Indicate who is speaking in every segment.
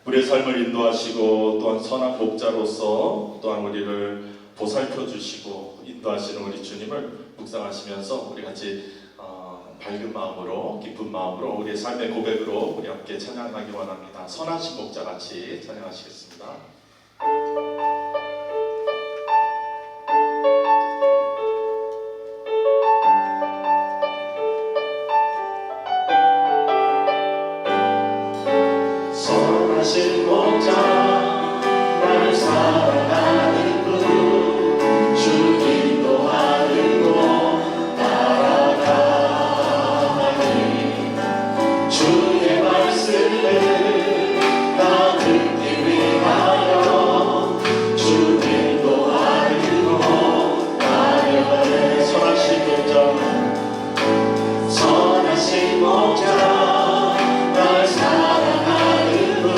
Speaker 1: 우리의 삶을 인도하시고 또한 선한 목자로서 또한 우리를 보살펴 주시고 인도하시는 우리 주님을 묵상하시면서 우리 같이 밝은 마음으로 기쁜 마음으로 우리의 삶의 고백으로 우리 함께 찬양하기 원합니다. 선하신 목자 같이 찬양하시겠습니다.
Speaker 2: 선하신 목자 날 사랑하는 분 주 인도하는 곳 따라가니 주의 말씀을 나 듣기 위하여 주 인도하는 곳 가려네.
Speaker 1: 선하신 목자
Speaker 2: 선하신 목자 날 사랑하는 분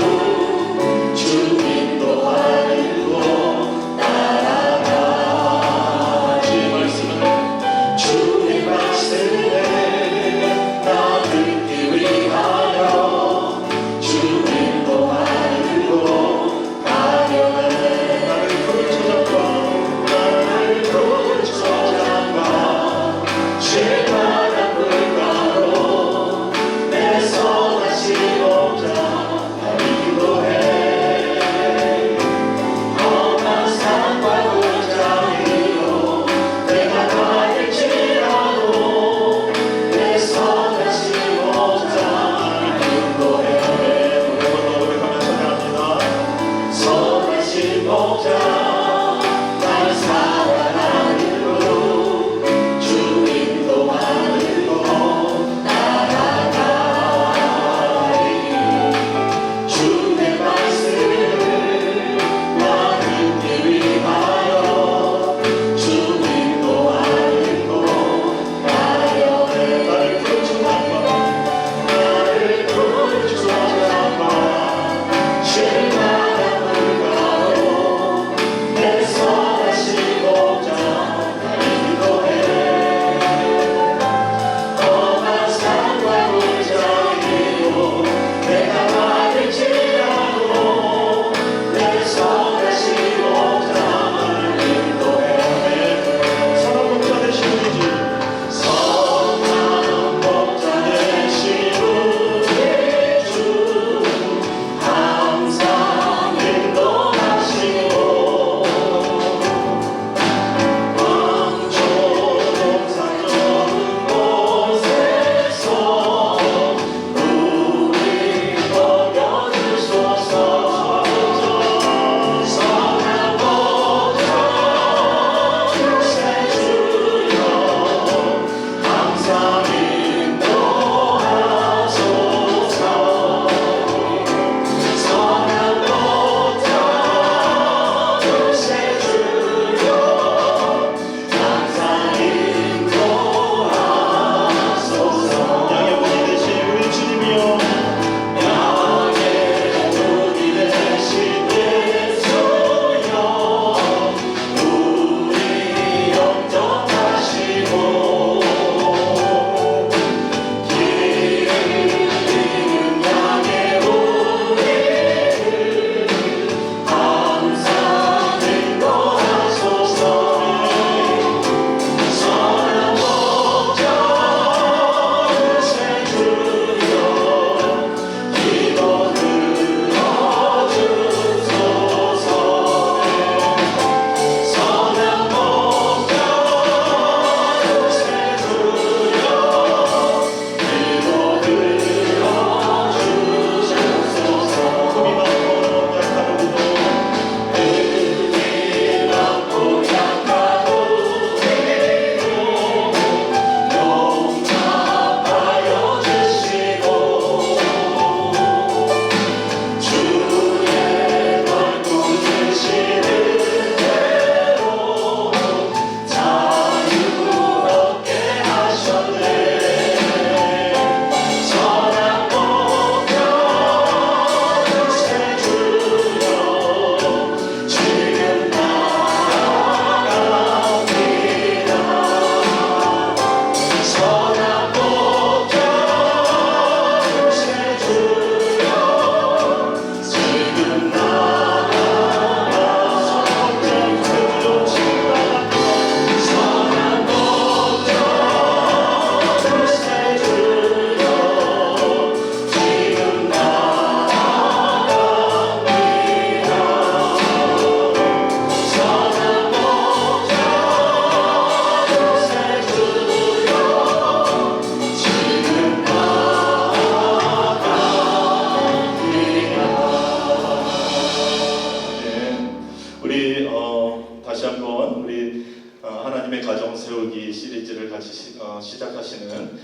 Speaker 1: 가정 세우기 시리즈를 같이 시작하시는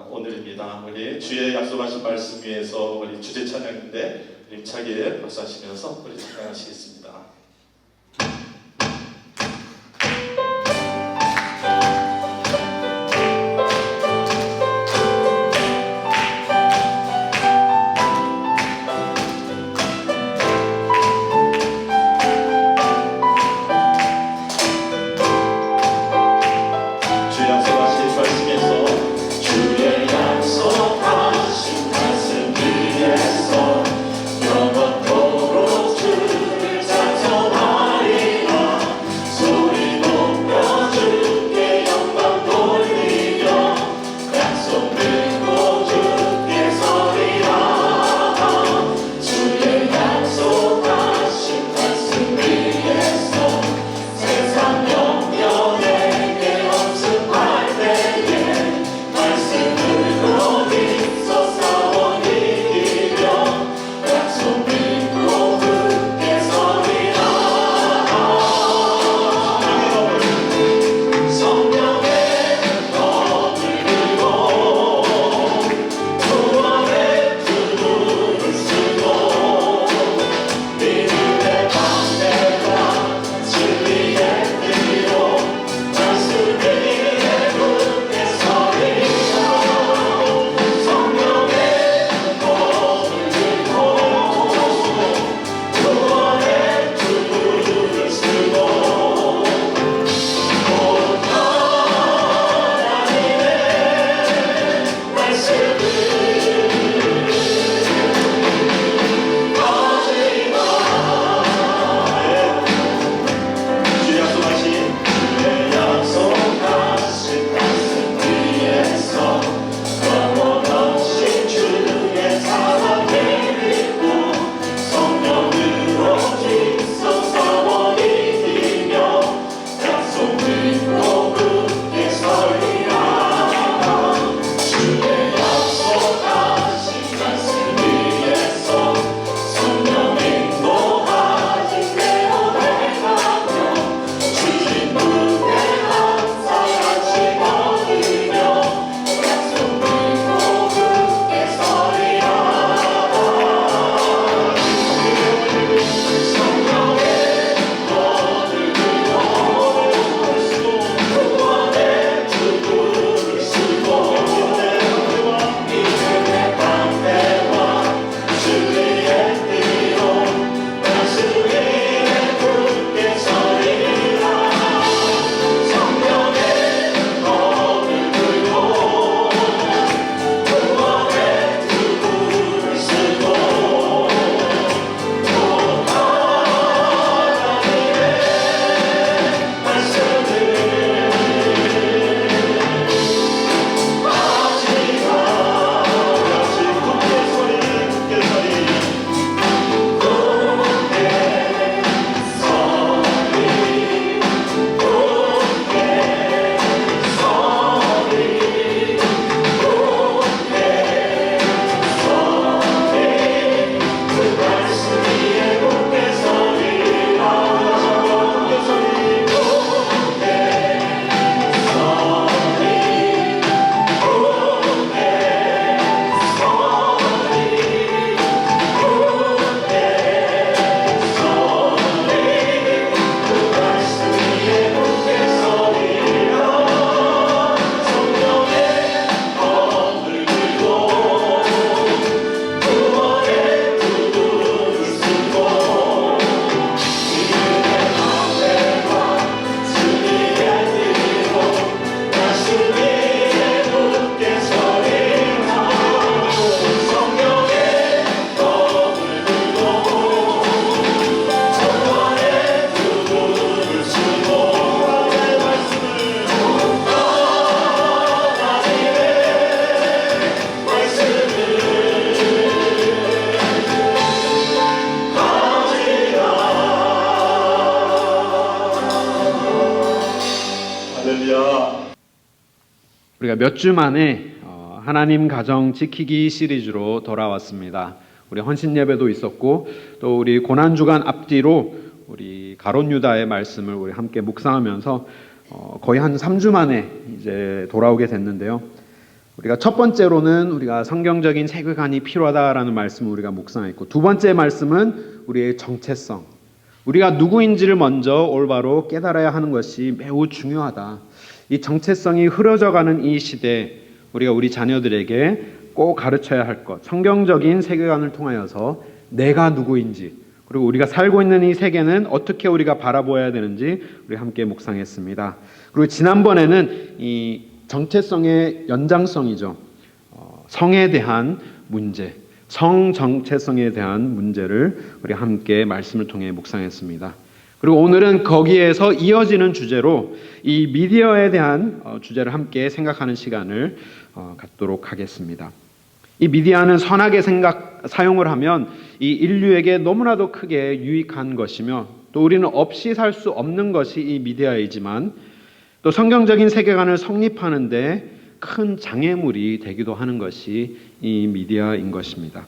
Speaker 1: 오늘입니다. 우리 주의 약속하신 말씀 위에서 우리 주제 찬양인데 힘차게 박수하시면서 우리 찬양하시겠습니다.
Speaker 3: 우리가 몇 주 만에 하나님 가정 지키기 시리즈로 돌아왔습니다. 우리 헌신 예배도 있었고 또 우리 고난 주간 앞뒤로 우리 가롯 유다의 말씀을 우리 함께 묵상하면서 거의 한 3주 만에 이제 돌아오게 됐는데요. 우리가 첫 번째로는 우리가 성경적인 세계관이 필요하다라는 말씀을 우리가 묵상했고, 두 번째 말씀은 우리의 정체성, 우리가 누구인지를 먼저 올바로 깨달아야 하는 것이 매우 중요하다. 이 정체성이 흐려져가는 이 시대, 우리가 우리 자녀들에게 꼭 가르쳐야 할 것, 성경적인 세계관을 통하여서 내가 누구인지, 그리고 우리가 살고 있는 이 세계는 어떻게 우리가 바라보아야 되는지 우리 함께 묵상했습니다. 그리고 지난번에는 이 정체성의 연장성이죠. 성에 대한 문제, 성 정체성에 대한 문제를 우리 함께 말씀을 통해 묵상했습니다. 그리고 오늘은 거기에서 이어지는 주제로 이 미디어에 대한 주제를 함께 생각하는 시간을 갖도록 하겠습니다. 이 미디어는 선하게 사용을 하면 이 인류에게 너무나도 크게 유익한 것이며, 또 우리는 없이 살 수 없는 것이 이 미디어이지만, 또 성경적인 세계관을 성립하는데 큰 장애물이 되기도 하는 것이 이 미디어인 것입니다.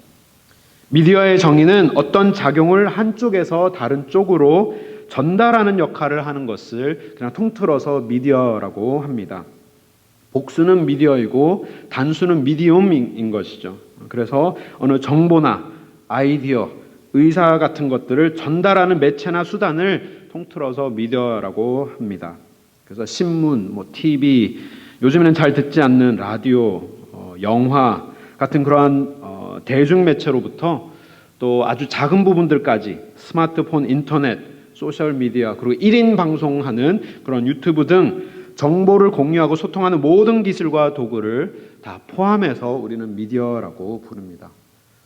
Speaker 3: 미디어의 정의는 어떤 작용을 한쪽에서 다른 쪽으로 전달하는 역할을 하는 것을 그냥 통틀어서 미디어라고 합니다. 복수는 미디어이고 단수는 미디움인 것이죠. 그래서 어느 정보나 아이디어, 의사 같은 것들을 전달하는 매체나 수단을 통틀어서 미디어라고 합니다. 그래서 신문, TV, 요즘에는 잘 듣지 않는 라디오, 영화 같은 그러한 대중매체로부터 또 아주 작은 부분들까지 스마트폰, 인터넷, 소셜미디어, 그리고 1인 방송하는 그런 유튜브 등 정보를 공유하고 소통하는 모든 기술과 도구를 다 포함해서 우리는 미디어라고 부릅니다.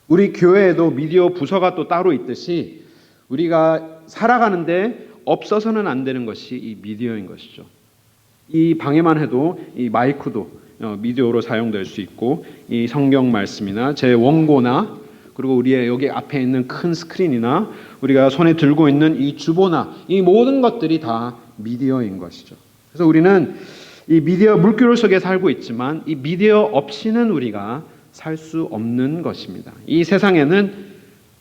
Speaker 3: 우리 교회에도 미디어 부서가 또 따로 있듯이 우리가 살아가는데 없어서는 안 되는 것이 이 미디어인 것이죠. 이 방에만 해도 이 마이크도 미디어로 사용될 수 있고, 이 성경 말씀이나 제 원고나, 그리고 우리의 여기 앞에 있는 큰 스크린이나 우리가 손에 들고 있는 이 주보나, 이 모든 것들이 다 미디어인 것이죠. 그래서 우리는 이 미디어 물결 속에 살고 있지만 이 미디어 없이는 우리가 살 수 없는 것입니다. 이 세상에는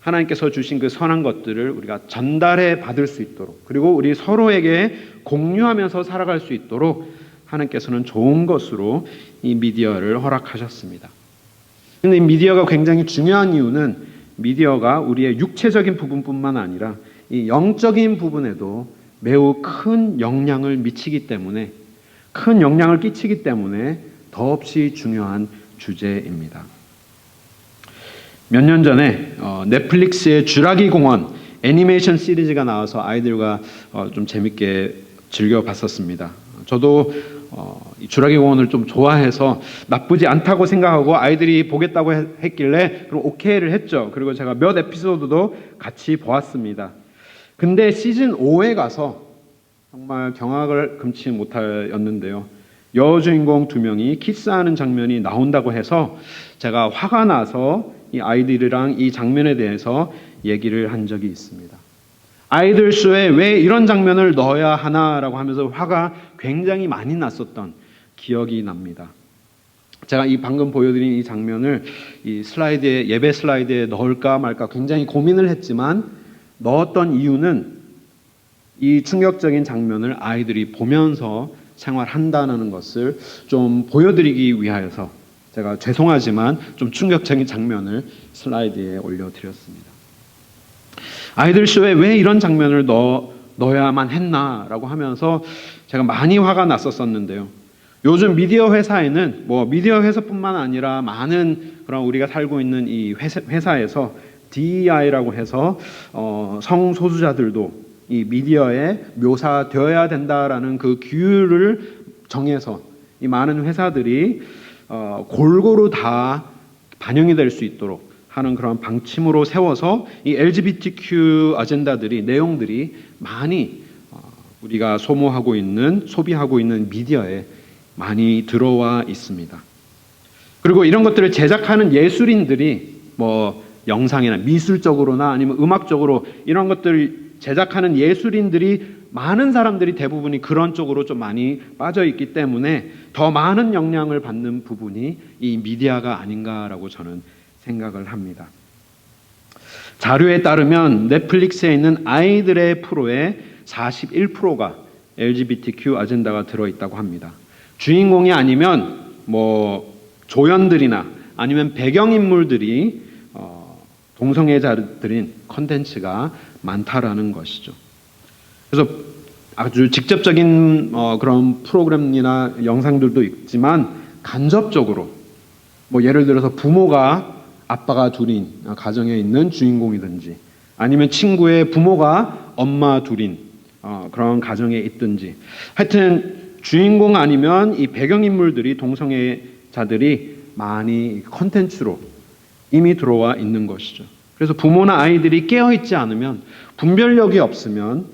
Speaker 3: 하나님께서 주신 그 선한 것들을 우리가 전달해 받을 수 있도록, 그리고 우리 서로에게 공유하면서 살아갈 수 있도록 하나님께서는 좋은 것으로 이 미디어를 허락하셨습니다. 그런데 이 미디어가 굉장히 중요한 이유는 미디어가 우리의 육체적인 부분뿐만 아니라 이 영적인 부분에도 매우 큰 영향을 미치기 때문에, 큰 영향을 끼치기 때문에 더없이 중요한 주제입니다. 몇 년 전에 넷플릭스의 쥐라기 공원 애니메이션 시리즈가 나와서 아이들과 좀 재밌게 즐겨봤었습니다. 저도 이 쥐라기 공원을 좀 좋아해서 나쁘지 않다고 생각하고 아이들이 보겠다고 했길래 그럼 오케이를 했죠. 그리고 제가 몇 에피소드도 같이 보았습니다. 근데 시즌 5에 가서 정말 경악을 금치 못하였는데요. 여주인공 2명이 키스하는 장면이 나온다고 해서 제가 화가 나서 이 아이들이랑 이 장면에 대해서 얘기를 한 적이 있습니다. 아이들 쇼에 왜 이런 장면을 넣어야 하나라고 하면서 화가 굉장히 많이 났었던 기억이 납니다. 제가 이 방금 보여드린 이 장면을 이 슬라이드에, 예배 슬라이드에 넣을까 말까 굉장히 고민을 했지만 넣었던 이유는 이 충격적인 장면을 아이들이 보면서 생활한다는 것을 좀 보여드리기 위하여서 제가 죄송하지만 좀 충격적인 장면을 슬라이드에 올려드렸습니다. 아이들 쇼에 왜 이런 장면을 넣어야만 했나라고 하면서 제가 많이 화가 났었는데요. 요즘 미디어 회사에는 미디어 회사뿐만 아니라 많은 그런 우리가 살고 있는 이 회사에서 DEI라고 해서 성소수자들도 이 미디어에 묘사되어야 된다라는 그 규율을 정해서 이 많은 회사들이 골고루 다 반영이 될 수 있도록 하는 그런 방침으로 세워서 이 LGBTQ 아젠다들이, 내용들이 많이 우리가 소비하고 있는 미디어에 많이 들어와 있습니다. 그리고 이런 것들을 제작하는 예술인들이 영상이나 미술적으로나 아니면 음악적으로 이런 것들을 제작하는 예술인들이, 많은 사람들이 대부분이 그런 쪽으로 좀 많이 빠져 있기 때문에 더 많은 영향을 받는 부분이 이 미디어가 아닌가라고 저는 생각을 합니다. 자료에 따르면 넷플릭스에 있는 아이들의 프로의 41%가 LGBTQ 아젠다가 들어있다고 합니다. 주인공이 아니면 뭐 조연들이나 아니면 배경인물들이 동성애자들인 컨텐츠가 많다라는 것이죠. 그래서 아주 직접적인 그런 프로그램이나 영상들도 있지만 간접적으로 뭐 예를 들어서 부모가 아빠가 둘인 가정에 있는 주인공이든지 아니면 친구의 부모가 엄마 둘인 그런 가정에 있든지 하여튼 주인공 아니면 이 배경인물들이 동성애자들이 많이 컨텐츠로 이미 들어와 있는 것이죠. 그래서 부모나 아이들이 깨어있지 않으면 분별력이 없으면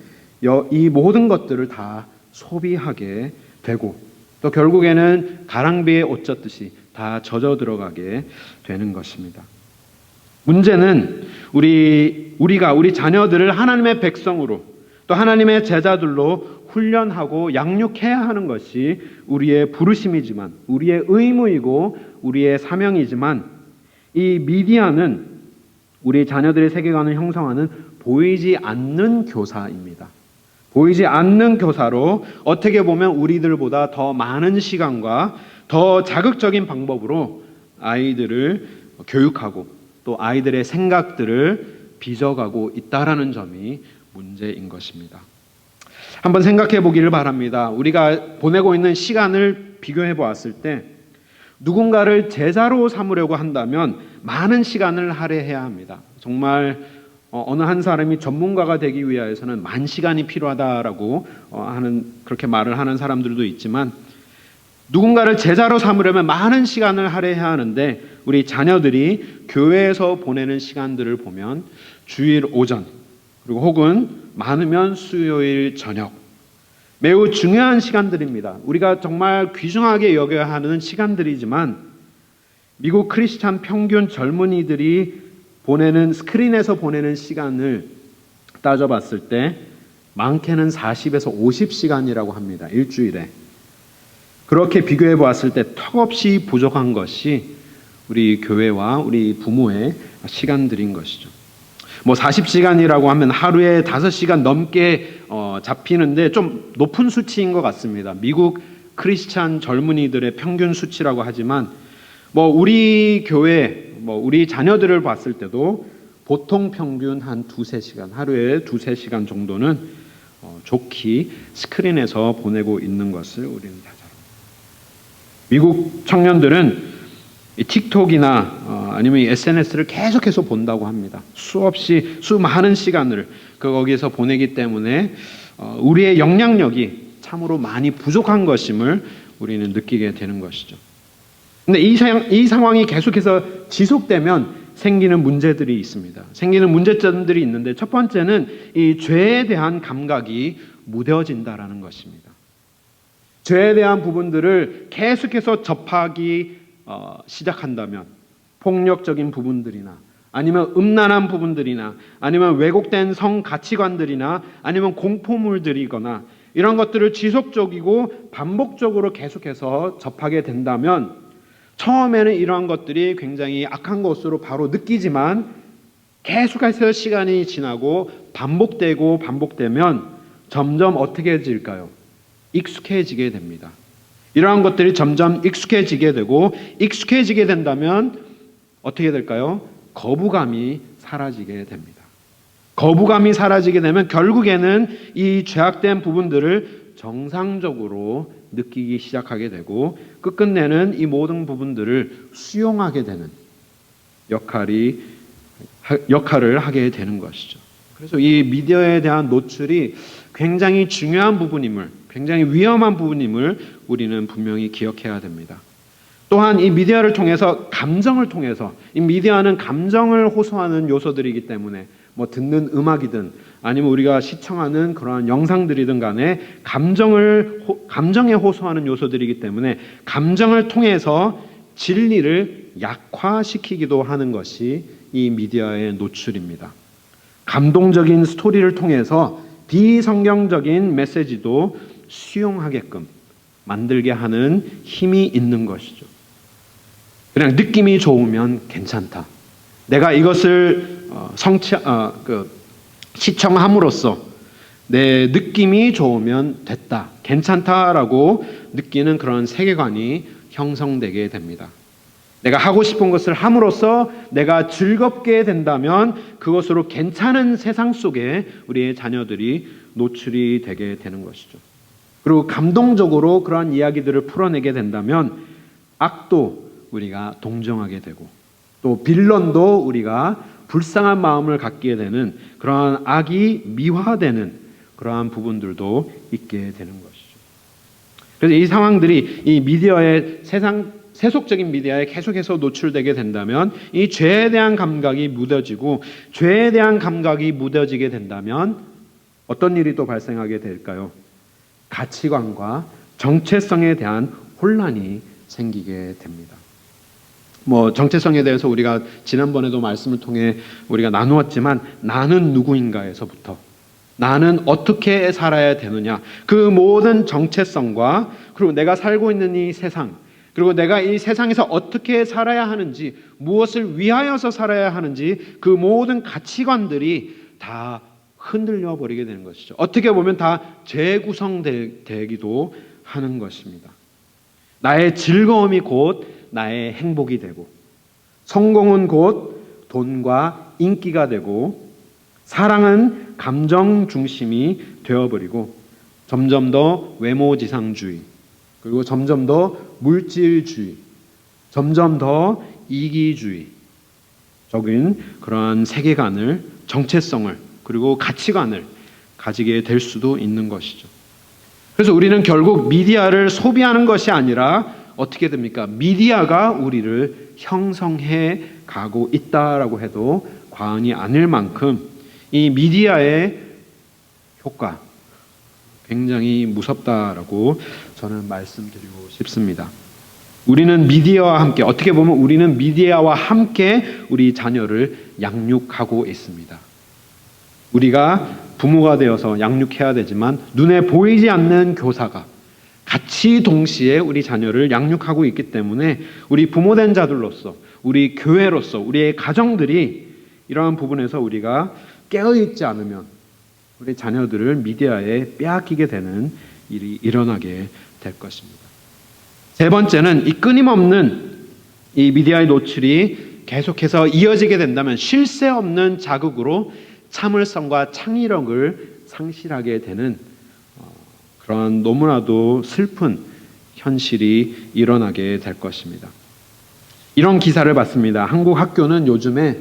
Speaker 3: 이 모든 것들을 다 소비하게 되고 또 결국에는 가랑비에 옷 젖듯이 다 젖어 들어가게 되는 것입니다. 문제는 우리 자녀들을 하나님의 백성으로 또 하나님의 제자들로 훈련하고 양육해야 하는 것이 우리의 부르심이지만 우리의 의무이고 우리의 사명이지만 이 미디어는 우리 자녀들의 세계관을 형성하는 보이지 않는 교사입니다. 보이지 않는 교사로 어떻게 보면 우리들보다 더 많은 시간과 더 자극적인 방법으로 아이들을 교육하고 또 아이들의 생각들을 빚어가고 있다라는 점이 문제인 것입니다. 한번 생각해 보기를 바랍니다. 우리가 보내고 있는 시간을 비교해 보았을 때 누군가를 제자로 삼으려고 한다면 많은 시간을 할애해야 합니다. 정말 어느 한 사람이 전문가가 되기 위해서는 만 시간이 필요하다라고 그렇게 말을 하는 사람들도 있지만 누군가를 제자로 삼으려면 많은 시간을 할애해야 하는데 우리 자녀들이 교회에서 보내는 시간들을 보면 주일 오전 그리고 혹은 많으면 수요일 저녁 매우 중요한 시간들입니다. 우리가 정말 귀중하게 여겨야 하는 시간들이지만 미국 크리스찬 평균 젊은이들이 스크린에서 보내는 시간을 따져봤을 때 많게는 40에서 50시간이라고 합니다. 일주일에. 그렇게 비교해 보았을 때 턱없이 부족한 것이 우리 교회와 우리 부모의 시간들인 것이죠. 뭐 40시간이라고 하면 하루에 5시간 넘게 잡히는데 좀 높은 수치인 것 같습니다. 미국 크리스찬 젊은이들의 평균 수치라고 하지만 뭐 우리 교회 우리 자녀들을 봤을 때도 보통 평균 한 2-3시간 하루에 2-3시간 정도는 좋게 스크린에서 보내고 있는 것을 우리는 다 잘 압니다. 미국 청년들은 틱톡이나 아니면 SNS를 계속해서 본다고 합니다. 수많은 시간을 거기에서 보내기 때문에 우리의 영향력이 참으로 많이 부족한 것임을 우리는 느끼게 되는 것이죠. 근데 이 상황이 계속해서 지속되면 생기는 문제들이 있습니다. 생기는 문제점들이 있는데 첫 번째는 이 죄에 대한 감각이 무뎌진다라는 것입니다. 죄에 대한 부분들을 계속해서 접하기 시작한다면 폭력적인 부분들이나 아니면 음란한 부분들이나 아니면 왜곡된 성 가치관들이나 아니면 공포물들이거나 이런 것들을 지속적이고 반복적으로 계속해서 접하게 된다면 처음에는 이러한 것들이 굉장히 악한 것으로 바로 느끼지만 계속해서 시간이 지나고 반복되면 점점 어떻게 질까요? 익숙해지게 됩니다. 이러한 것들이 점점 익숙해지게 되고 익숙해지게 된다면 어떻게 될까요? 거부감이 사라지게 됩니다. 거부감이 사라지게 되면 결국에는 이 죄악된 부분들을 정상적으로 느끼기 시작하게 되고 끝끝내는 이 모든 부분들을 수용하게 되는 역할을 하게 되는 것이죠. 그래서 이 미디어에 대한 노출이 굉장히 중요한 부분임을, 굉장히 위험한 부분임을 우리는 분명히 기억해야 됩니다. 또한 이 미디어를 통해서 감정을 통해서 이 미디어는 감정을 호소하는 요소들이기 때문에 뭐 듣는 음악이든 아니면 우리가 시청하는 그러한 영상들이든 간에 감정에 호소하는 요소들이기 때문에 감정을 통해서 진리를 약화시키기도 하는 것이 이 미디어의 노출입니다. 감동적인 스토리를 통해서 비성경적인 메시지도 수용하게끔 만들게 하는 힘이 있는 것이죠. 그냥 느낌이 좋으면 괜찮다. 내가 이것을 시청함으로써 내 느낌이 좋으면 됐다, 괜찮다라고 느끼는 그런 세계관이 형성되게 됩니다. 내가 하고 싶은 것을 함으로써 내가 즐겁게 된다면 그것으로 괜찮은 세상 속에 우리의 자녀들이 노출이 되게 되는 것이죠. 그리고 감동적으로 그러한 이야기들을 풀어내게 된다면 악도 우리가 동정하게 되고 또 빌런도 우리가 불쌍한 마음을 갖게 되는 그러한 악이 미화되는 그러한 부분들도 있게 되는 것이죠. 그래서 이 상황들이 이 미디어의 세속적인 미디어에 계속해서 노출되게 된다면 이 죄에 대한 감각이 무뎌지고 죄에 대한 감각이 무뎌지게 된다면 어떤 일이 또 발생하게 될까요? 가치관과 정체성에 대한 혼란이 생기게 됩니다. 정체성에 대해서 우리가 지난번에도 말씀을 통해 우리가 나누었지만 나는 누구인가에서부터 나는 어떻게 살아야 되느냐, 그 모든 정체성과 그리고 내가 살고 있는 이 세상, 그리고 내가 이 세상에서 어떻게 살아야 하는지, 무엇을 위하여서 살아야 하는지 그 모든 가치관들이 다 흔들려 버리게 되는 것이죠. 어떻게 보면 다 재구성되기도 하는 것입니다. 나의 즐거움이 곧 나의 행복이 되고, 성공은 곧 돈과 인기가 되고, 사랑은 감정 중심이 되어버리고 점점 더 외모지상주의, 그리고 점점 더 물질주의, 점점 더 이기주의적인 그러한 세계관을, 정체성을, 그리고 가치관을 가지게 될 수도 있는 것이죠. 그래서 우리는 결국 미디어를 소비하는 것이 아니라 어떻게 됩니까? 미디어가 우리를 형성해 가고 있다라고 해도 과언이 아닐 만큼 이 미디어의 효과 굉장히 무섭다라고 저는 말씀드리고 싶습니다. 우리는 미디어와 함께, 어떻게 보면 우리는 미디어와 함께 우리 자녀를 양육하고 있습니다. 우리가 부모가 되어서 양육해야 되지만 눈에 보이지 않는 교사가 같이 동시에 우리 자녀를 양육하고 있기 때문에 우리 부모된 자들로서, 우리 교회로서, 우리의 가정들이 이러한 부분에서 우리가 깨어있지 않으면 우리 자녀들을 미디어에 빼앗기게 되는 일이 일어나게 될 것입니다. 세 번째는 이 끊임없는 이 미디어의 노출이 계속해서 이어지게 된다면 쉴 새 없는 자극으로 참을성과 창의력을 상실하게 되는 그런 너무나도 슬픈 현실이 일어나게 될 것입니다. 이런 기사를 봤습니다. 한국 학교는 요즘에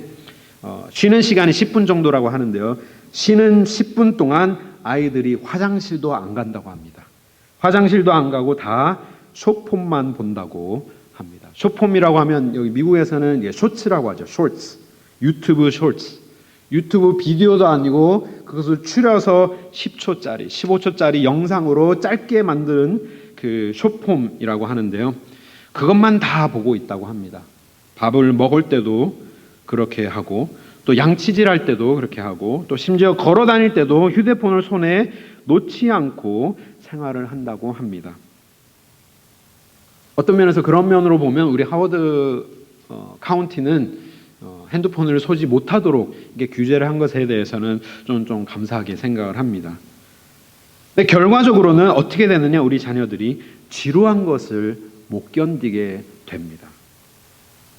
Speaker 3: 쉬는 시간이 10분 정도라고 하는데요. 쉬는 10분 동안 아이들이 화장실도 안 간다고 합니다. 화장실도 안 가고 다 숏폼만 본다고 합니다. 숏폼이라고 하면 여기 미국에서는 쇼츠라고 하죠. 쇼츠. 유튜브 쇼츠. 유튜브 비디오도 아니고 그것을 추려서 10초짜리, 15초짜리 영상으로 짧게 만든 그 숏폼이라고 하는데요. 그것만 다 보고 있다고 합니다. 밥을 먹을 때도 그렇게 하고 또 양치질 할 때도 그렇게 하고 또 심지어 걸어 다닐 때도 휴대폰을 손에 놓지 않고 생활을 한다고 합니다. 어떤 면에서 그런 면으로 보면 우리 하워드 카운티는 핸드폰을 소지 못하도록 이게 규제를 한 것에 대해서는 좀 감사하게 생각을 합니다. 근데 결과적으로는 어떻게 되느냐, 우리 자녀들이 지루한 것을 못 견디게 됩니다.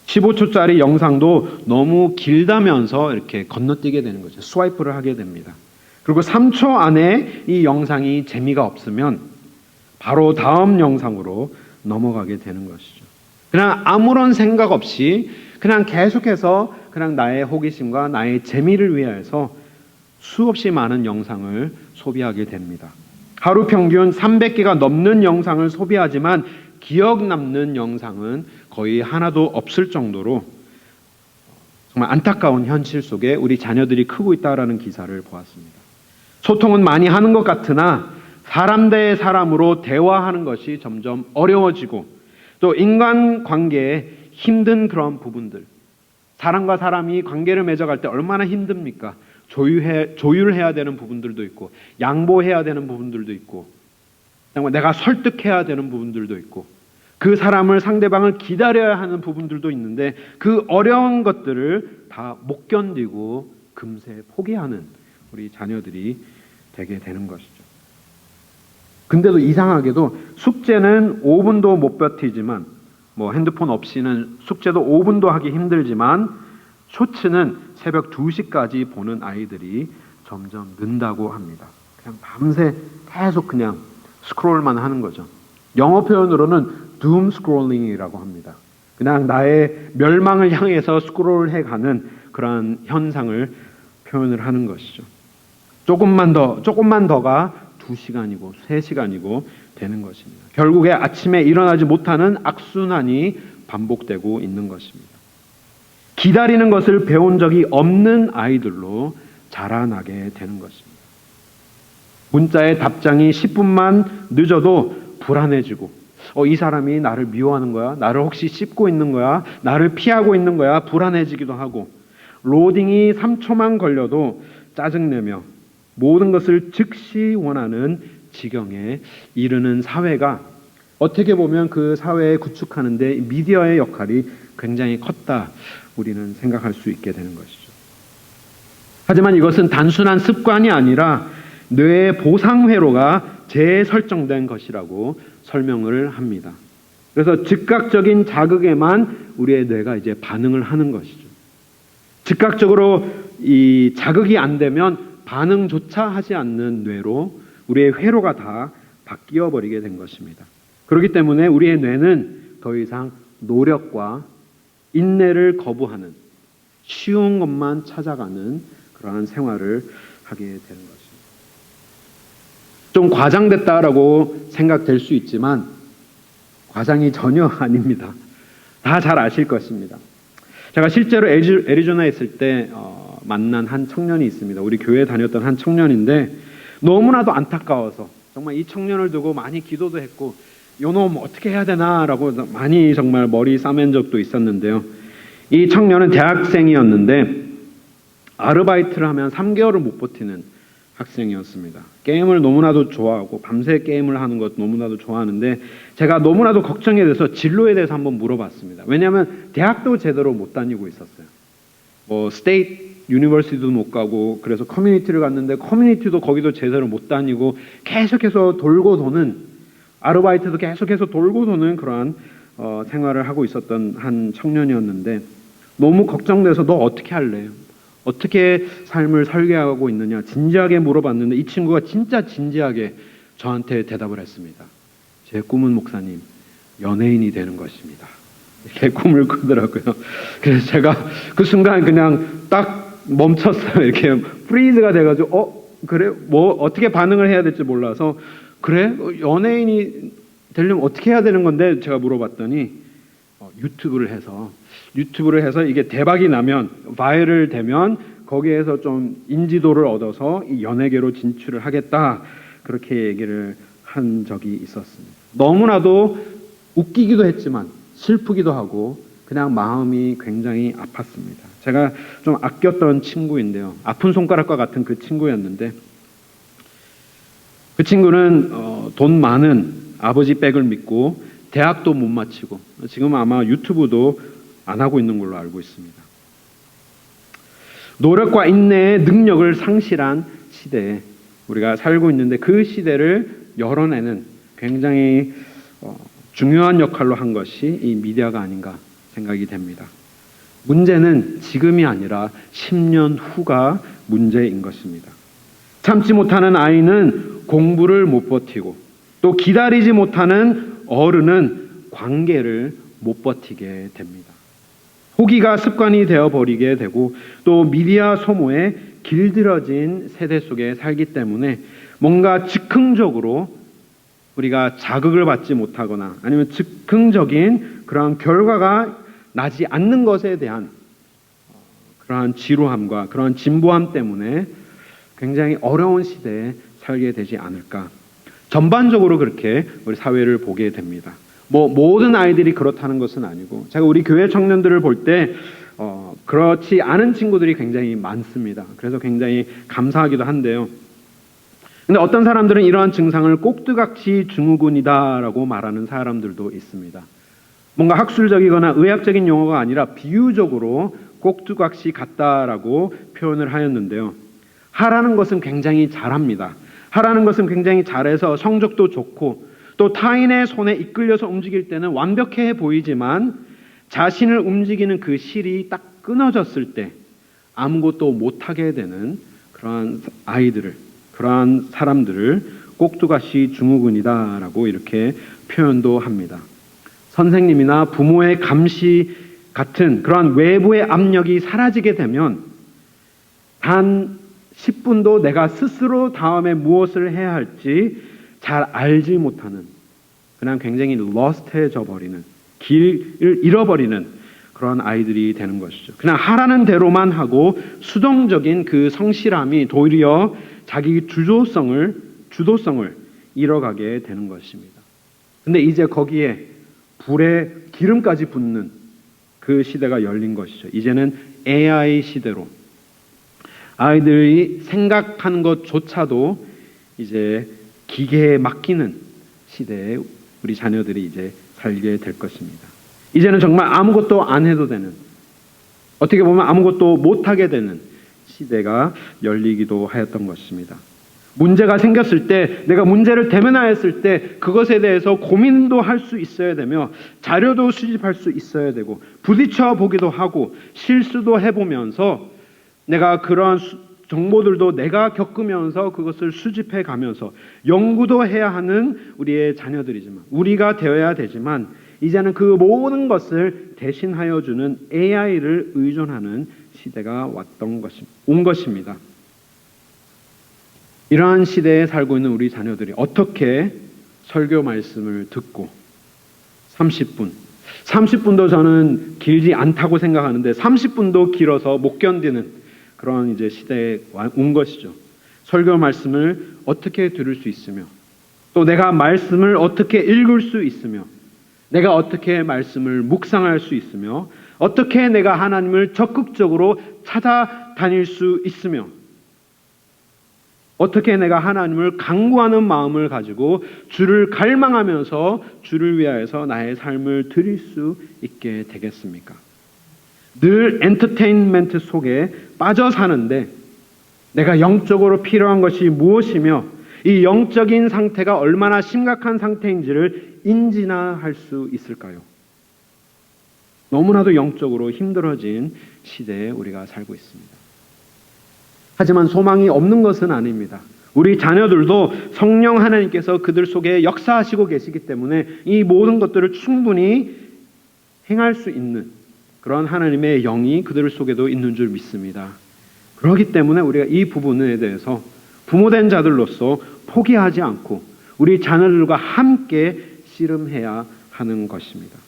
Speaker 3: 15초짜리 영상도 너무 길다면서 이렇게 건너뛰게 되는 거죠. 스와이프를 하게 됩니다. 그리고 3초 안에 이 영상이 재미가 없으면 바로 다음 영상으로 넘어가게 되는 것이죠. 그냥 아무런 생각 없이 그냥 계속해서 그냥 나의 호기심과 나의 재미를 위해서 수없이 많은 영상을 소비하게 됩니다. 하루 평균 300개가 넘는 영상을 소비하지만 기억 남는 영상은 거의 하나도 없을 정도로 정말 안타까운 현실 속에 우리 자녀들이 크고 있다라는 기사를 보았습니다. 소통은 많이 하는 것 같으나 사람 대 사람으로 대화하는 것이 점점 어려워지고 또 인간관계에 힘든 그런 부분들, 사람과 사람이 관계를 맺어갈 때 얼마나 힘듭니까? 조율해야 되는 부분들도 있고 양보해야 되는 부분들도 있고 정말 내가 설득해야 되는 부분들도 있고 그 사람을, 상대방을 기다려야 하는 부분들도 있는데 그 어려운 것들을 다 못 견디고 금세 포기하는 우리 자녀들이 되게 되는 것이죠. 근데도 이상하게도 숙제는 5분도 못 버티지만 뭐 핸드폰 없이는 숙제도 5분도 하기 힘들지만 쇼츠는 새벽 2시까지 보는 아이들이 점점 는다고 합니다. 그냥 밤새 계속 그냥 스크롤만 하는 거죠. 영어 표현으로는 doom scrolling이라고 합니다. 그냥 나의 멸망을 향해서 스크롤해가는 그러한 현상을 표현을 하는 것이죠. 조금만 더가 2시간이고 3시간이고 되는 것입니다. 결국에 아침에 일어나지 못하는 악순환이 반복되고 있는 것입니다. 기다리는 것을 배운 적이 없는 아이들로 자라나게 되는 것입니다. 문자의 답장이 10분만 늦어도 불안해지고 이 사람이 나를 미워하는 거야? 나를 혹시 씹고 있는 거야? 나를 피하고 있는 거야? 불안해지기도 하고 로딩이 3초만 걸려도 짜증내며 모든 것을 즉시 원하는 지경에 이르는 사회가 어떻게 보면 그 사회에 구축하는데 미디어의 역할이 굉장히 컸다 우리는 생각할 수 있게 되는 것이죠. 하지만 이것은 단순한 습관이 아니라 뇌의 보상 회로가 재설정된 것이라고 설명을 합니다. 그래서 즉각적인 자극에만 우리의 뇌가 이제 반응을 하는 것이죠. 즉각적으로 이 자극이 안 되면 반응조차 하지 않는 뇌로 우리의 회로가 다 바뀌어 버리게 된 것입니다. 그렇기 때문에 우리의 뇌는 더 이상 노력과 인내를 거부하는 쉬운 것만 찾아가는 그러한 생활을 하게 되는 것입니다. 좀 과장됐다라고 생각될 수 있지만 과장이 전혀 아닙니다. 다 잘 아실 것입니다. 제가 실제로 애리조나에 있을 때 만난 한 청년이 있습니다. 우리 교회에 다녔던 한 청년인데 너무나도 안타까워서 정말 이 청년을 두고 많이 기도도 했고 요놈 어떻게 해야 되나라고 많이 정말 머리 싸맨 적도 있었는데요. 이 청년은 대학생이었는데 아르바이트를 하면 3개월을 못 버티는 학생이었습니다. 게임을 너무나도 좋아하고 밤새 게임을 하는 것 너무나도 좋아하는데 제가 너무나도 걱정이 돼서 진로에 대해서 한번 물어봤습니다. 왜냐하면 대학도 제대로 못 다니고 있었어요. 뭐 스테이트 유니버시티도 못 가고 그래서 커뮤니티를 갔는데 커뮤니티도 거기도 제대로 못 다니고 계속해서 돌고 도는 아르바이트도 계속해서 돌고 도는 그러한 생활을 하고 있었던 한 청년이었는데 너무 걱정돼서 너 어떻게 할래? 어떻게 삶을 설계하고 있느냐 진지하게 물어봤는데 이 친구가 진짜 진지하게 저한테 대답을 했습니다. 제 꿈은 목사님 연예인이 되는 것입니다. 이렇게 꿈을 꾸더라고요. 그래서 제가 그 순간 그냥 딱 멈췄어요. 이렇게 프리즈가 돼가지고 그래? 뭐 어떻게 반응을 해야 될지 몰라서 그래? 연예인이 되려면 어떻게 해야 되는 건데 제가 물어봤더니 유튜브를 해서 이게 대박이 나면 바이럴 되면 거기에서 좀 인지도를 얻어서 이 연예계로 진출을 하겠다 그렇게 얘기를 한 적이 있었습니다. 너무나도 웃기기도 했지만 슬프기도 하고 그냥 마음이 굉장히 아팠습니다. 제가 좀 아꼈던 친구인데요. 아픈 손가락과 같은 그 친구였는데 그 친구는 돈 많은 아버지 백을 믿고 대학도 못 마치고 지금 아마 유튜브도 안 하고 있는 걸로 알고 있습니다. 노력과 인내의 능력을 상실한 시대에 우리가 살고 있는데 그 시대를 열어내는 굉장히 중요한 역할로 한 것이 이 미디어가 아닌가 생각이 됩니다. 문제는 지금이 아니라 10년 후가 문제인 것입니다. 참지 못하는 아이는 공부를 못 버티고 또 기다리지 못하는 어른은 관계를 못 버티게 됩니다. 포기가 습관이 되어버리게 되고 또 미디어 소모에 길들여진 세대 속에 살기 때문에 뭔가 즉흥적으로 우리가 자극을 받지 못하거나 아니면 즉흥적인 그러한 결과가 나지 않는 것에 대한 그러한 지루함과 그러한 진보함 때문에 굉장히 어려운 시대에 살게 되지 않을까. 전반적으로 그렇게 우리 사회를 보게 됩니다. 뭐 모든 아이들이 그렇다는 것은 아니고 제가 우리 교회 청년들을 볼 때 그렇지 않은 친구들이 굉장히 많습니다. 그래서 굉장히 감사하기도 한데요. 근데 어떤 사람들은 이러한 증상을 꼭두각시 증후군이다라고 말하는 사람들도 있습니다. 뭔가 학술적이거나 의학적인 용어가 아니라 비유적으로 꼭두각시 같다라고 표현을 하였는데요. 하라는 것은 굉장히 잘합니다. 하라는 것은 굉장히 잘해서 성적도 좋고 또 타인의 손에 이끌려서 움직일 때는 완벽해 보이지만 자신을 움직이는 그 실이 딱 끊어졌을 때 아무것도 못하게 되는 그러한 아이들을, 그러한 사람들을 꼭두가시 증후군이다라고 이렇게 표현도 합니다. 선생님이나 부모의 감시 같은 그러한 외부의 압력이 사라지게 되면 단 10분도 내가 스스로 다음에 무엇을 해야 할지 잘 알지 못하는, 그냥 굉장히 러스트해져 버리는, 길을 잃어버리는 그런 아이들이 되는 것이죠. 그냥 하라는 대로만 하고 수동적인 그 성실함이 도리어 자기 주도성을 잃어가게 되는 것입니다. 근데 이제 거기에 불에 기름까지 붓는 그 시대가 열린 것이죠. 이제는 AI 시대로 아이들이 생각하는 것조차도 이제 기계에 맡기는 시대에 우리 자녀들이 이제 살게 될 것입니다. 이제는 정말 아무것도 안 해도 되는, 어떻게 보면 아무것도 못하게 되는 시대가 열리기도 하였던 것입니다. 문제가 생겼을 때, 내가 문제를 대면하였을 때 그것에 대해서 고민도 할 수 있어야 되며 자료도 수집할 수 있어야 되고 부딪혀 보기도 하고 실수도 해보면서 내가 그러한 정보들도 내가 겪으면서 그것을 수집해 가면서 연구도 해야 하는 우리의 자녀들이지만, 우리가 되어야 되지만 이제는 그 모든 것을 대신하여 주는 AI를 의존하는 시대가 온 것입니다. 이러한 시대에 살고 있는 우리 자녀들이 어떻게 설교 말씀을 듣고 30분도 저는 길지 않다고 생각하는데 30분도 길어서 못 견디는 그런 이제 시대에 온 것이죠. 설교 말씀을 어떻게 들을 수 있으며 또 내가 말씀을 어떻게 읽을 수 있으며 내가 어떻게 말씀을 묵상할 수 있으며 어떻게 내가 하나님을 적극적으로 찾아다닐 수 있으며 어떻게 내가 하나님을 강구하는 마음을 가지고 주를 갈망하면서 주를 위하여서 나의 삶을 드릴 수 있게 되겠습니까? 늘 엔터테인먼트 속에 빠져 사는데 내가 영적으로 필요한 것이 무엇이며 이 영적인 상태가 얼마나 심각한 상태인지를 인지나 할 수 있을까요? 너무나도 영적으로 힘들어진 시대에 우리가 살고 있습니다. 하지만 소망이 없는 것은 아닙니다. 우리 자녀들도 성령 하나님께서 그들 속에 역사하시고 계시기 때문에 이 모든 것들을 충분히 행할 수 있는 그런 하나님의 영이 그들 속에도 있는 줄 믿습니다. 그렇기 때문에 우리가 이 부분에 대해서 부모된 자들로서 포기하지 않고 우리 자녀들과 함께 씨름해야 하는 것입니다.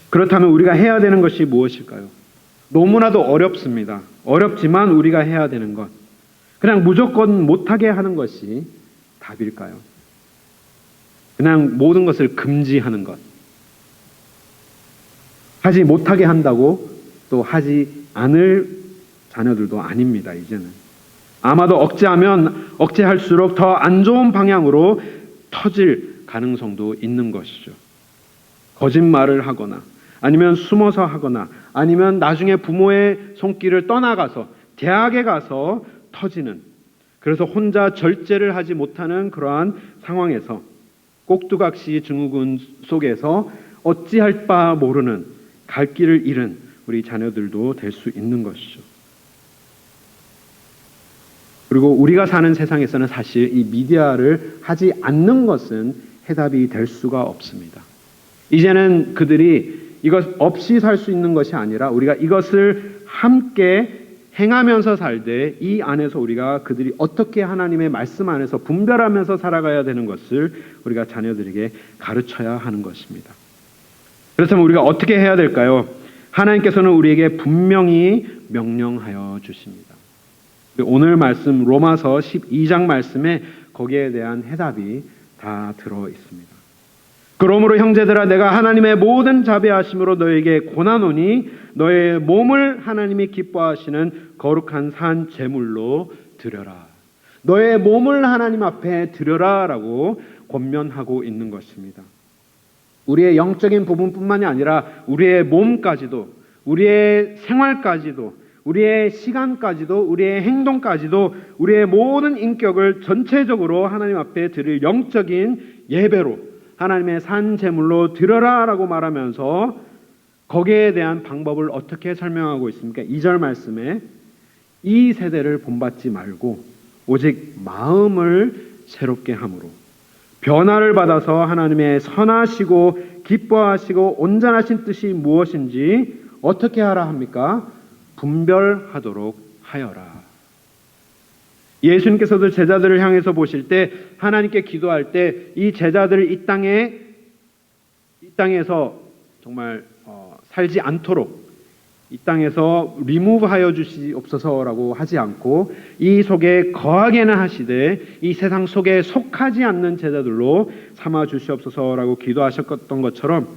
Speaker 3: 그렇다면 우리가 해야 되는 것이 무엇일까요? 너무나도 어렵습니다. 어렵지만 우리가 해야 되는 것, 그냥 무조건 못하게 하는 것이 답일까요? 그냥 모든 것을 금지하는 것, 하지 못하게 한다고 또 하지 않을 자녀들도 아닙니다. 이제는 아마도 억제하면 억제할수록 더 안 좋은 방향으로 터질 가능성도 있는 것이죠. 거짓말을 하거나 아니면 숨어서 하거나 아니면 나중에 부모의 손길을 떠나가서 대학에 가서 터지는, 그래서 혼자 절제를 하지 못하는 그러한 상황에서 꼭두각시 증후군 속에서 어찌할 바 모르는 갈 길을 잃은 우리 자녀들도 될 수 있는 것이죠. 그리고 우리가 사는 세상에서는 사실 이 미디어를 하지 않는 것은 해답이 될 수가 없습니다. 이제는 그들이 이것 없이 살 수 있는 것이 아니라 우리가 이것을 함께 행하면서 살되 이 안에서 우리가 그들이 어떻게 하나님의 말씀 안에서 분별하면서 살아가야 되는 것을 우리가 자녀들에게 가르쳐야 하는 것입니다. 그렇다면 우리가 어떻게 해야 될까요? 하나님께서는 우리에게 분명히 명령하여 주십니다. 오늘 말씀 로마서 12장 말씀에 거기에 대한 해답이 다 들어 있습니다. 그러므로 형제들아 내가 하나님의 모든 자비하심으로 너에게 권하노니 너의 몸을 하나님이 기뻐하시는 거룩한 산 제물로 드려라. 너의 몸을 하나님 앞에 드려라 라고 권면하고 있는 것입니다. 우리의 영적인 부분뿐만이 아니라 우리의 몸까지도, 우리의 생활까지도, 우리의 시간까지도 우리의 행동까지도 우리의 모든 인격을 전체적으로 하나님 앞에 드릴 영적인 예배로 하나님의 산 제물로 드려라라고 말하면서 거기에 대한 방법을 어떻게 설명하고 있습니까? 2절 말씀에 이 세대를 본받지 말고 오직 마음을 새롭게 함으로 변화를 받아서 하나님의 선하시고 기뻐하시고 온전하신 뜻이 무엇인지 어떻게 하라 합니까? 분별하도록 하여라. 예수님께서도 제자들을 향해서 보실 때 하나님께 기도할 때 이 제자들을 이 땅에서 정말 살지 않도록 이 땅에서 리무브하여 주시옵소서라고 하지 않고 이 속에 거하게는 하시되 이 세상 속에 속하지 않는 제자들로 삼아 주시옵소서라고 기도하셨던 것처럼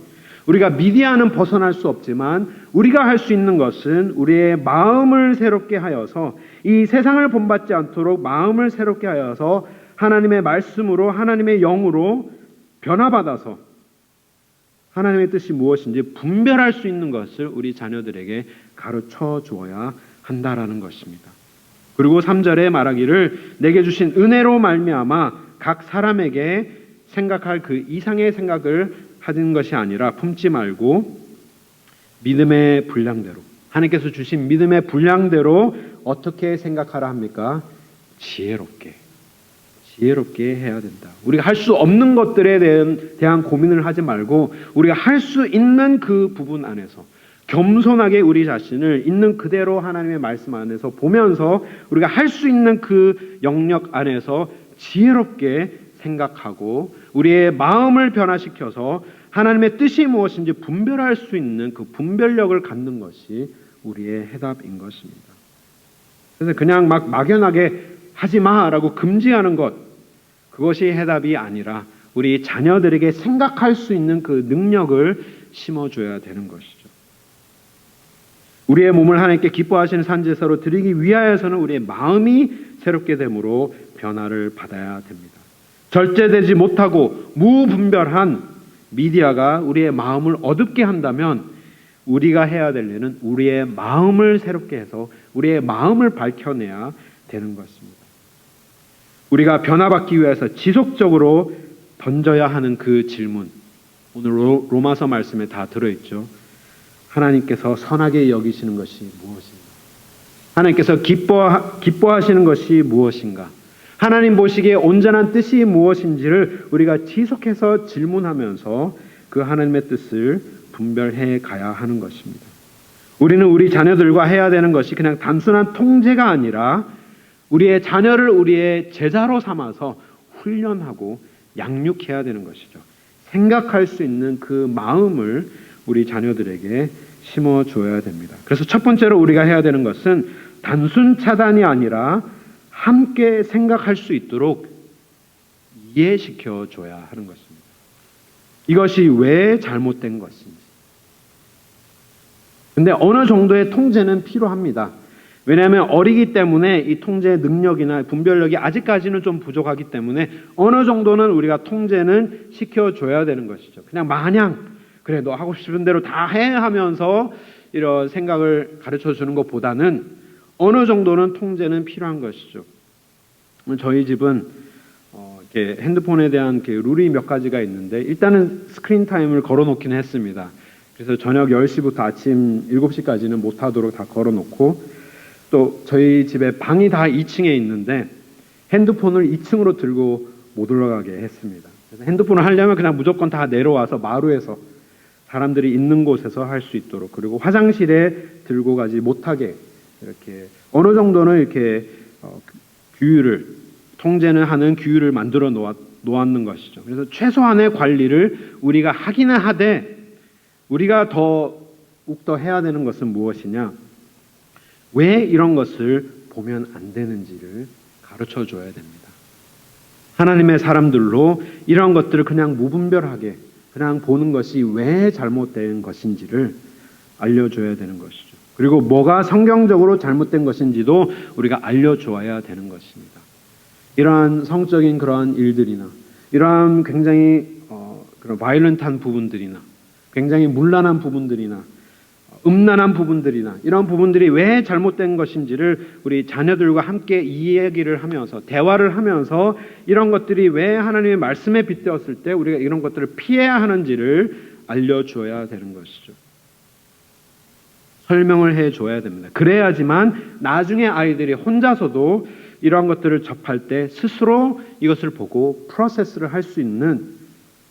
Speaker 3: 우리가 미디어는 벗어날 수 없지만 우리가 할 수 있는 것은 우리의 마음을 새롭게 하여서 이 세상을 본받지 않도록 마음을 새롭게 하여서 하나님의 말씀으로 하나님의 영으로 변화받아서 하나님의 뜻이 무엇인지 분별할 수 있는 것을 우리 자녀들에게 가르쳐 주어야 한다라는 것입니다. 그리고 3절에 말하기를 내게 주신 은혜로 말미암아 각 사람에게 생각할 그 이상의 생각을 하는 것이 아니라 품지 말고 믿음의 분량대로 하나님께서 주신 믿음의 분량대로 어떻게 생각하라 합니까? 지혜롭게 해야 된다. 우리가 할 수 없는 것들에 대한 고민을 하지 말고 우리가 할 수 있는 그 부분 안에서 겸손하게 우리 자신을 있는 그대로 하나님의 말씀 안에서 보면서 우리가 할 수 있는 그 영역 안에서 지혜롭게 생각하고 우리의 마음을 변화시켜서 하나님의 뜻이 무엇인지 분별할 수 있는 그 분별력을 갖는 것이 우리의 해답인 것입니다. 그래서 그냥 막 막연하게 하지 마라고 금지하는 것 그것이 해답이 아니라 우리 자녀들에게 생각할 수 있는 그 능력을 심어줘야 되는 것이죠. 우리의 몸을 하나님께 기뻐하시는 산제사로 드리기 위하여서는 우리의 마음이 새롭게 됨으로 변화를 받아야 됩니다. 절제되지 못하고 무분별한 미디어가 우리의 마음을 어둡게 한다면 우리가 해야 될 일은 우리의 마음을 새롭게 해서 우리의 마음을 밝혀내야 되는 것입니다. 우리가 변화받기 위해서 지속적으로 던져야 하는 그 질문 오늘 로마서 말씀에 다 들어있죠. 하나님께서 선하게 여기시는 것이 무엇인가? 하나님께서 기뻐하시는 것이 무엇인가? 하나님 보시기에 온전한 뜻이 무엇인지를 우리가 지속해서 질문하면서 그 하나님의 뜻을 분별해 가야 하는 것입니다. 우리는 우리 자녀들과 해야 되는 것이 그냥 단순한 통제가 아니라 우리의 자녀를 우리의 제자로 삼아서 훈련하고 양육해야 되는 것이죠. 생각할 수 있는 그 마음을 우리 자녀들에게 심어줘야 됩니다. 그래서 첫 번째로 우리가 해야 되는 것은 단순 차단이 아니라 함께 생각할 수 있도록 이해시켜줘야 하는 것입니다. 이것이 왜 잘못된 것인지. 근데 어느 정도의 통제는 필요합니다. 왜냐하면 어리기 때문에 이 통제 능력이나 분별력이 아직까지는 좀 부족하기 때문에 어느 정도는 우리가 통제는 시켜줘야 되는 것이죠. 그냥 마냥 그래 너 하고 싶은 대로 다 해 하면서 이런 생각을 가르쳐주는 것보다는 어느 정도는 통제는 필요한 것이죠. 저희 집은 이렇게 핸드폰에 대한 룰이 몇 가지가 있는데 일단은 스크린 타임을 걸어놓기는 했습니다. 그래서 저녁 10시부터 아침 7시까지는 못하도록 다 걸어놓고 또 저희 집에 방이 다 2층에 있는데 핸드폰을 2층으로 들고 못 올라가게 했습니다. 그래서 핸드폰을 하려면 그냥 무조건 다 내려와서 마루에서 사람들이 있는 곳에서 할 수 있도록 그리고 화장실에 들고 가지 못하게 이렇게 어느 정도는 이렇게 규율을 통제는 하는 규율을 만들어 놓았는 것이죠. 그래서 최소한의 관리를 우리가 하기는 하되 우리가 더욱더 해야 되는 것은 무엇이냐? 왜 이런 것을 보면 안 되는지를 가르쳐 줘야 됩니다. 하나님의 사람들로 이런 것들을 그냥 무분별하게 그냥 보는 것이 왜 잘못된 것인지를 알려줘야 되는 것이죠. 그리고 뭐가 성경적으로 잘못된 것인지도 우리가 알려줘야 되는 것입니다. 이러한 성적인 그러한 일들이나 이러한 굉장히 그런 바이런트한 부분들이나 굉장히 문란한 부분들이나 음란한 부분들이나 이런 부분들이 왜 잘못된 것인지를 우리 자녀들과 함께 이야기를 하면서 대화를 하면서 이런 것들이 왜 하나님의 말씀에 빗대었을 때 우리가 이런 것들을 피해야 하는지를 알려줘야 되는 것이죠. 설명을 해줘야 됩니다. 그래야지만 나중에 아이들이 혼자서도 이러한 것들을 접할 때 스스로 이것을 보고 프로세스를 할 수 있는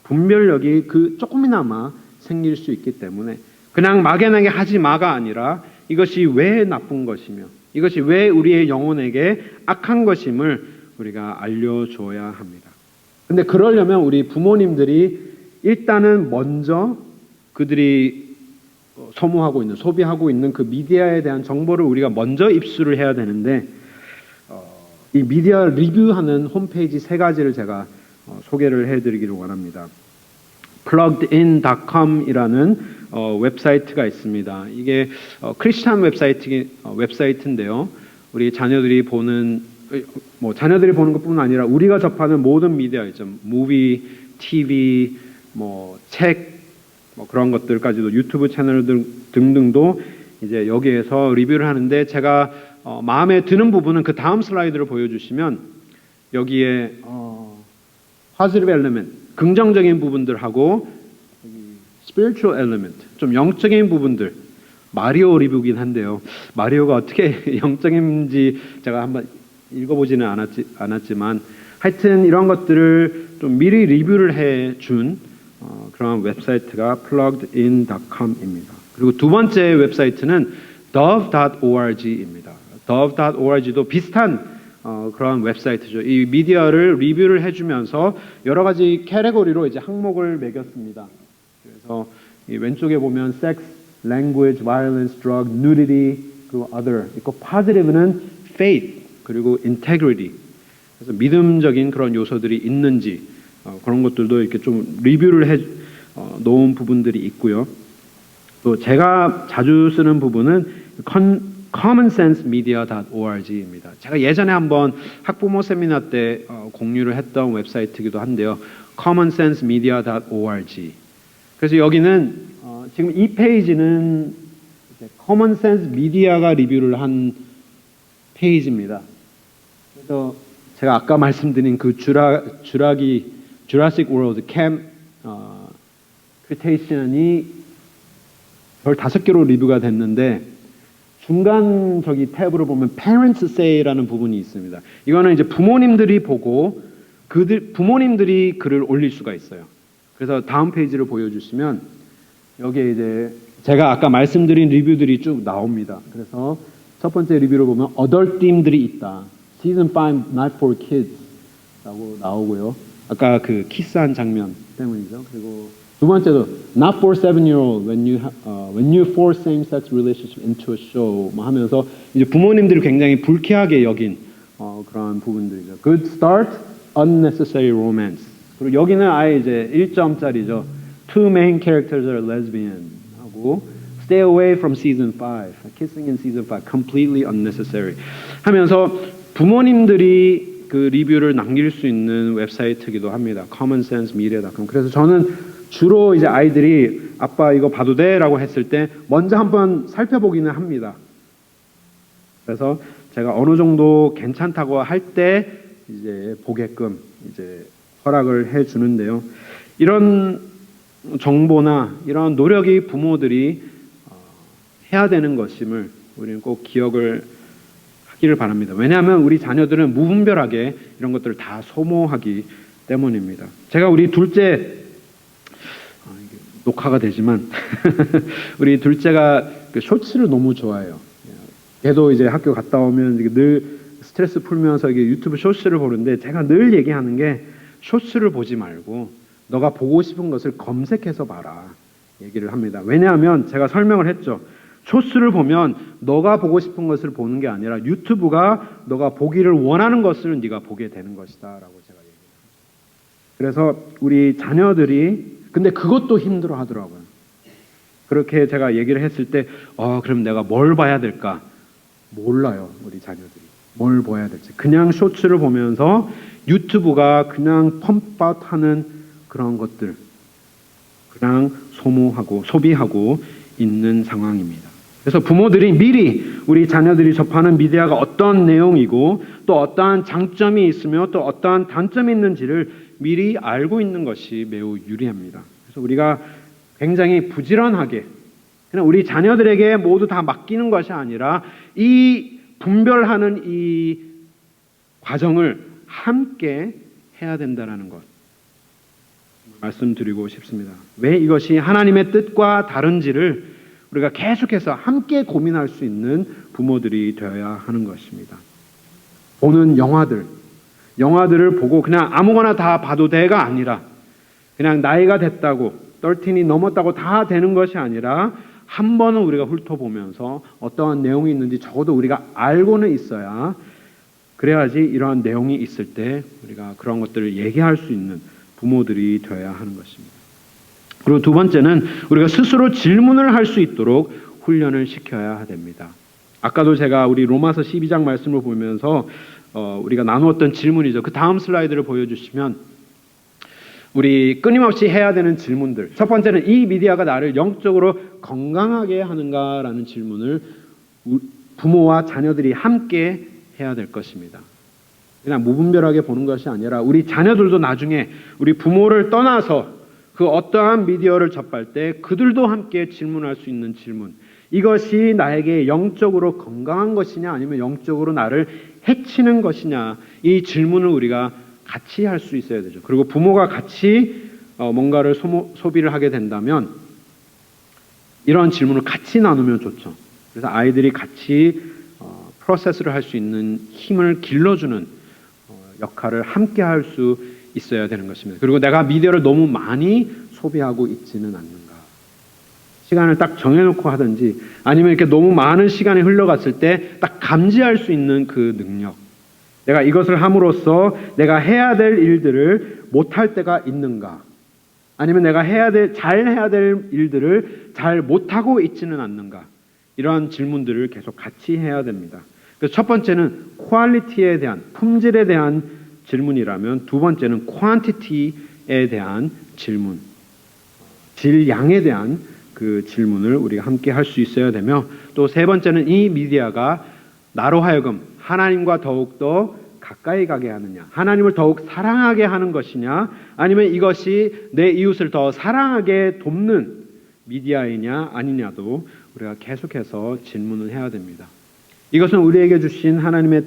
Speaker 3: 분별력이 그 조금이나마 생길 수 있기 때문에 그냥 막연하게 하지 마가 아니라 이것이 왜 나쁜 것이며 이것이 왜 우리의 영혼에게 악한 것임을 우리가 알려줘야 합니다. 근데 그러려면 우리 부모님들이 일단은 먼저 그들이 소모하고 있는, 소비하고 있는 그 미디어에 대한 정보를 우리가 먼저 입수를 해야 되는데 이 미디어 리뷰하는 홈페이지 3가지를 제가 소개를 해드리기를 원합니다. pluggedin.com이라는 웹사이트가 있습니다. 이게 크리스찬 웹사이트인데요. 우리 자녀들이 보는 자녀들이 보는 것뿐만 아니라 우리가 접하는 모든 미디어 있죠. 무비, TV, 책, 그런 것들까지도 유튜브 채널 등등도 이제 여기에서 리뷰를 하는데 제가 마음에 드는 부분은 그 다음 슬라이드를 보여주시면 여기에 positive element, 긍정적인 부분들하고 spiritual element, 좀 영적인 부분들, 마리오 리뷰긴 한데요. 마리오가 어떻게 영적인지 제가 한번 읽어보지는 않았지만 하여튼 이런 것들을 좀 미리 리뷰를 해준 그런 웹사이트가 pluggedin.com입니다. 그리고 두 번째 웹사이트는 dove.org입니다. dove.org도 비슷한 그런 웹사이트죠. 이 미디어를 리뷰를 해주면서 여러 가지 캐테고리로 이제 항목을 매겼습니다. 그래서 이 왼쪽에 보면 sex, language, violence, drug, nudity, 그리고 other. 있고 positive는 faith, 그리고 integrity. 그래서 믿음적인 그런 요소들이 있는지 그런 것들도 이렇게 좀 리뷰를 해 놓은 부분들이 있고요. 또 제가 자주 쓰는 부분은 commonsensemedia.org입니다. 제가 예전에 한번 학부모 세미나 때 공유를 했던 웹사이트이기도 한데요. commonsensemedia.org. 그래서 여기는 지금 이 페이지는 commonsense media가 리뷰를 한 페이지입니다. 그래서 제가 아까 말씀드린 그 Jurassic World 캠 크리테이션이 별 5개로 리뷰가 됐는데 중간 저기 탭으로 보면 Parents Say라는 부분이 있습니다. 이거는 이제 부모님들이 보고 부모님들이 글을 올릴 수가 있어요. 그래서 다음 페이지를 보여주시면 여기에 이제 제가 아까 말씀드린 리뷰들이 쭉 나옵니다. 그래서 첫 번째 리뷰를 보면 Adult theme들이 있다. Season 5 Not for Kids 라고 나오고요. 아까 그 키스한 장면 때문이죠. 그리고 두 번째도 Not for 7-year-old when you force same-sex relationship into a show 하면서 이제 부모님들이 굉장히 불쾌하게 여긴 그런 부분들이죠. Good start, unnecessary romance. 그리고 여기는 아예 이제 1점짜리죠. Two main characters are lesbian 하고 Stay away from season 5. Kissing in season 5 completely unnecessary. 하면서 부모님들이 그 리뷰를 남길 수 있는 웹사이트이기도 합니다. commonsensemedia.com. 그래서 저는 주로 이제 아이들이 아빠 이거 봐도 돼라고 했을 때 먼저 한번 살펴보기는 합니다. 그래서 제가 어느 정도 괜찮다고 할 때 이제 보게끔 이제 허락을 해 주는데요. 이런 정보나 이런 노력이 부모들이 해야 되는 것임을 우리는 꼭 기억을 하기를 바랍니다. 왜냐하면 우리 자녀들은 무분별하게 이런 것들을 다 소모하기 때문입니다. 제가 우리 둘째 녹화가 되지만 우리 둘째가 그 쇼츠를 너무 좋아해요. 걔도 이제 학교 갔다 오면 늘 스트레스 풀면서 이게 유튜브 쇼츠를 보는데 제가 늘 얘기하는 게 쇼츠를 보지 말고 너가 보고 싶은 것을 검색해서 봐라 얘기를 합니다. 왜냐하면 제가 설명을 했죠. 쇼츠를 보면 너가 보고 싶은 것을 보는 게 아니라 유튜브가 너가 보기를 원하는 것을 네가 보게 되는 것이다 라고 제가 얘기해요. 그래서 우리 자녀들이 근데 그것도 힘들어 하더라고요. 그렇게 제가 얘기를 했을 때 그럼 내가 뭘 봐야 될까? 몰라요. 우리 자녀들이. 뭘 봐야 될지. 그냥 쇼츠를 보면서 유튜브가 그냥 펌프아웃하는 그런 것들 그냥 소모하고 소비하고 있는 상황입니다. 그래서 부모들이 미리 우리 자녀들이 접하는 미디어가 어떤 내용이고 또 어떠한 장점이 있으며 또 어떠한 단점이 있는지를 미리 알고 있는 것이 매우 유리합니다. 그래서 우리가 굉장히 부지런하게 그냥 우리 자녀들에게 모두 다 맡기는 것이 아니라 이 분별하는 이 과정을 함께 해야 된다는 것 말씀드리고 싶습니다. 왜 이것이 하나님의 뜻과 다른지를 우리가 계속해서 함께 고민할 수 있는 부모들이 되어야 하는 것입니다. 보는 영화들을 보고 그냥 아무거나 다 봐도 돼가 아니라 그냥 나이가 됐다고 13이 넘었다고 다 되는 것이 아니라 한 번은 우리가 훑어보면서 어떠한 내용이 있는지 적어도 우리가 알고는 있어야 그래야지 이러한 내용이 있을 때 우리가 그런 것들을 얘기할 수 있는 부모들이 되어야 하는 것입니다. 그리고 두 번째는 우리가 스스로 질문을 할 수 있도록 훈련을 시켜야 됩니다. 아까도 제가 우리 로마서 12장 말씀을 보면서 우리가 나누었던 질문이죠. 그 다음 슬라이드를 보여주시면 우리 끊임없이 해야 되는 질문들. 첫 번째는 이 미디어가 나를 영적으로 건강하게 하는가라는 질문을 부모와 자녀들이 함께 해야 될 것입니다. 그냥 무분별하게 보는 것이 아니라 우리 자녀들도 나중에 우리 부모를 떠나서 그 어떠한 미디어를 접할 때 그들도 함께 질문할 수 있는 질문. 이것이 나에게 영적으로 건강한 것이냐 아니면 영적으로 나를 해치는 것이냐. 이 질문을 우리가 같이 할 수 있어야 되죠. 그리고 부모가 같이 뭔가를 소비를 하게 된다면 이런 질문을 같이 나누면 좋죠. 그래서 아이들이 같이 프로세스를 할 수 있는 힘을 길러주는 역할을 함께 할 수 있어야 되는 것입니다. 그리고 내가 미디어를 너무 많이 소비하고 있지는 않는가. 시간을 딱 정해놓고 하든지 아니면 이렇게 너무 많은 시간이 흘러갔을 때 딱 감지할 수 있는 그 능력. 내가 이것을 함으로써 내가 해야 될 일들을 못할 때가 있는가. 아니면 내가 잘 해야 될 일들을 잘 못하고 있지는 않는가. 이러한 질문들을 계속 같이 해야 됩니다. 그래서 첫 번째는 퀄리티에 대한, 품질에 대한 질문이라면 두 번째는 퀀티티에 대한 질문, 질량에 대한 그 질문을 우리가 함께 할 수 있어야 되며 또 세 번째는 이 미디어가 나로 하여금 하나님과 더욱더 가까이 가게 하느냐, 하나님을 더욱 사랑하게 하는 것이냐 아니면 이것이 내 이웃을 더 사랑하게 돕는 미디어이냐 아니냐도 우리가 계속해서 질문을 해야 됩니다. 이것은 우리에게 주신 하나님의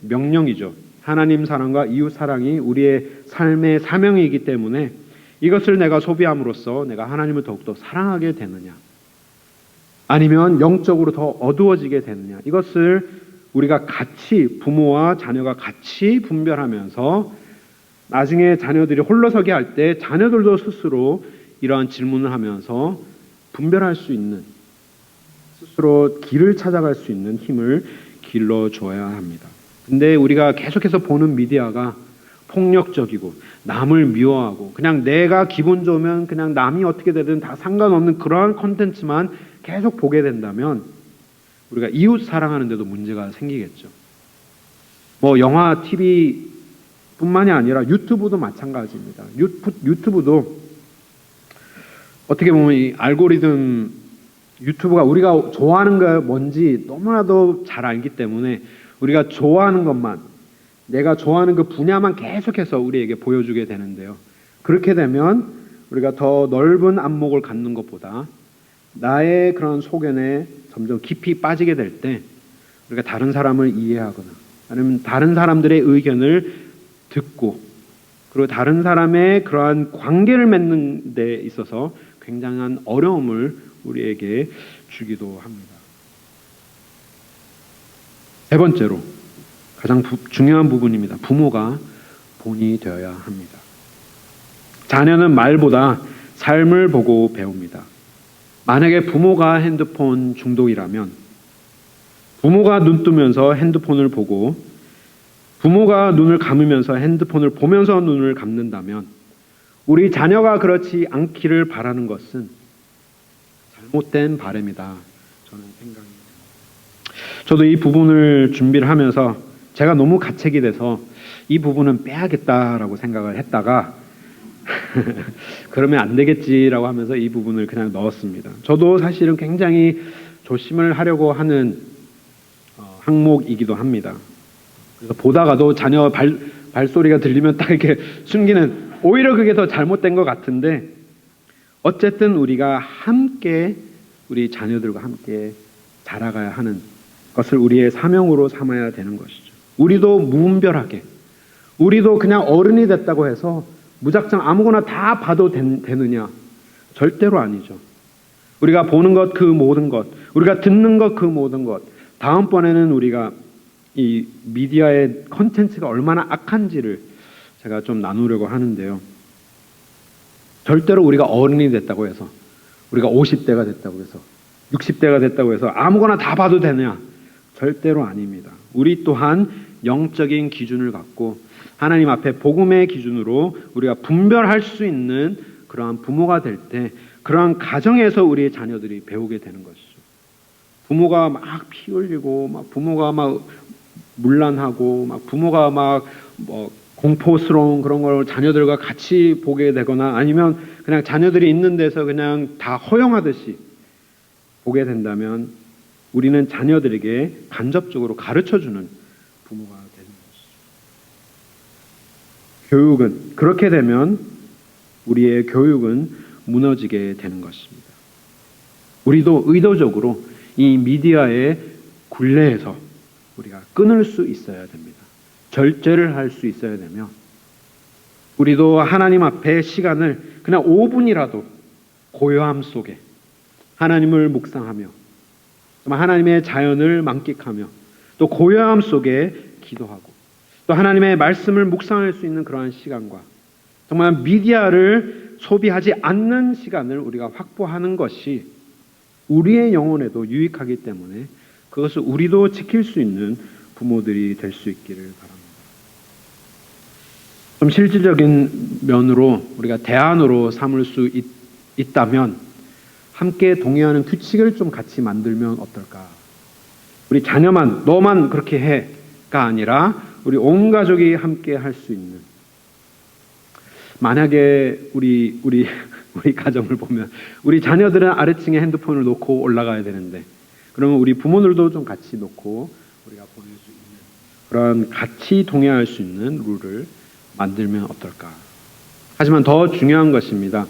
Speaker 3: 대명령이죠. 하나님 사랑과 이웃 사랑이 우리의 삶의 사명이기 때문에 이것을 내가 소비함으로써 내가 하나님을 더욱더 사랑하게 되느냐 아니면 영적으로 더 어두워지게 되느냐 이것을 우리가 같이 부모와 자녀가 같이 분별하면서 나중에 자녀들이 홀로서기 할 때 자녀들도 스스로 이러한 질문을 하면서 분별할 수 있는 스스로 길을 찾아갈 수 있는 힘을 길러줘야 합니다. 근데 우리가 계속해서 보는 미디어가 폭력적이고 남을 미워하고 그냥 내가 기분 좋으면 그냥 남이 어떻게 되든 다 상관없는 그러한 콘텐츠만 계속 보게 된다면 우리가 이웃 사랑하는 데도 문제가 생기겠죠. 뭐 영화, TV 뿐만이 아니라 유튜브도 마찬가지입니다. 유튜브도 어떻게 보면 이 알고리즘 유튜브가 우리가 좋아하는 게 뭔지 너무나도 잘 알기 때문에 우리가 좋아하는 것만 내가 좋아하는 그 분야만 계속해서 우리에게 보여주게 되는데요. 그렇게 되면 우리가 더 넓은 안목을 갖는 것보다 나의 그런 소견에 점점 깊이 빠지게 될 때 우리가 다른 사람을 이해하거나 아니면 다른 사람들의 의견을 듣고 그리고 다른 사람의 그러한 관계를 맺는 데 있어서 굉장한 어려움을 우리에게 주기도 합니다. 세 번째로 가장 중요한 부분입니다. 부모가 본이 되어야 합니다. 자녀는 말보다 삶을 보고 배웁니다. 만약에 부모가 핸드폰 중독이라면 부모가 눈 뜨면서 핸드폰을 보고 부모가 눈을 감으면서 핸드폰을 보면서 눈을 감는다면 우리 자녀가 그렇지 않기를 바라는 것은 잘못된 바람이다. 저는 생각합니다. 저도 이 부분을 준비를 하면서 제가 너무 가책이 돼서 이 부분은 빼야겠다라고 생각을 했다가 그러면 안 되겠지라고 하면서 이 부분을 그냥 넣었습니다. 저도 사실은 굉장히 조심을 하려고 하는 항목이기도 합니다. 그래서 보다가도 자녀 발소리가 들리면 딱 이렇게 숨기는, 오히려 그게 더 잘못된 것 같은데, 어쨌든 우리가 함께 우리 자녀들과 함께 자라가야 하는 것을 우리의 사명으로 삼아야 되는 것이죠. 우리도 무분별하게, 우리도 그냥 어른이 됐다고 해서 무작정 아무거나 다 봐도 되느냐? 절대로 아니죠. 우리가 보는 것 그 모든 것, 우리가 듣는 것 그 모든 것, 다음번에는 우리가 이 미디어의 컨텐츠가 얼마나 악한지를 제가 좀 나누려고 하는데요. 절대로 우리가 어른이 됐다고 해서, 우리가 50대가 됐다고 해서, 60대가 됐다고 해서 아무거나 다 봐도 되냐? 절대로 아닙니다. 우리 또한 영적인 기준을 갖고 하나님 앞에 복음의 기준으로 우리가 분별할 수 있는 그러한 부모가 될 때, 그러한 가정에서 우리의 자녀들이 배우게 되는 것이죠. 부모가 막 피 흘리고, 막 부모가 막 문란하고, 막 부모가 막 뭐 공포스러운 그런 걸 자녀들과 같이 보게 되거나, 아니면 그냥 자녀들이 있는 데서 그냥 다 허용하듯이 보게 된다면, 우리는 자녀들에게 간접적으로 가르쳐주는 부모가 되는 것이죠. 교육은, 그렇게 되면 우리의 교육은 무너지게 되는 것입니다. 우리도 의도적으로 이 미디어의 굴레에서 우리가 끊을 수 있어야 됩니다. 절제를 할 수 있어야 되며, 우리도 하나님 앞에 시간을 그냥 5분이라도 고요함 속에 하나님을 묵상하며, 하나님의 자연을 만끽하며, 또 고요함 속에 기도하고, 또 하나님의 말씀을 묵상할 수 있는 그러한 시간과, 정말 미디어를 소비하지 않는 시간을 우리가 확보하는 것이 우리의 영혼에도 유익하기 때문에, 그것을 우리도 지킬 수 있는 부모들이 될 수 있기를 바랍니다. 좀 실질적인 면으로 우리가 대안으로 삼을 수 있다면, 함께 동의하는 규칙을 좀 같이 만들면 어떨까? 우리 자녀만, 너만 그렇게 해가 아니라 우리 온 가족이 함께 할 수 있는, 만약에 우리 가정을 보면 우리 자녀들은 아래층에 핸드폰을 놓고 올라가야 되는데, 그러면 우리 부모들도 좀 같이 놓고 우리가 보낼 수 있는 그런, 같이 동의할 수 있는 룰을 만들면 어떨까? 하지만 더 중요한 것입니다.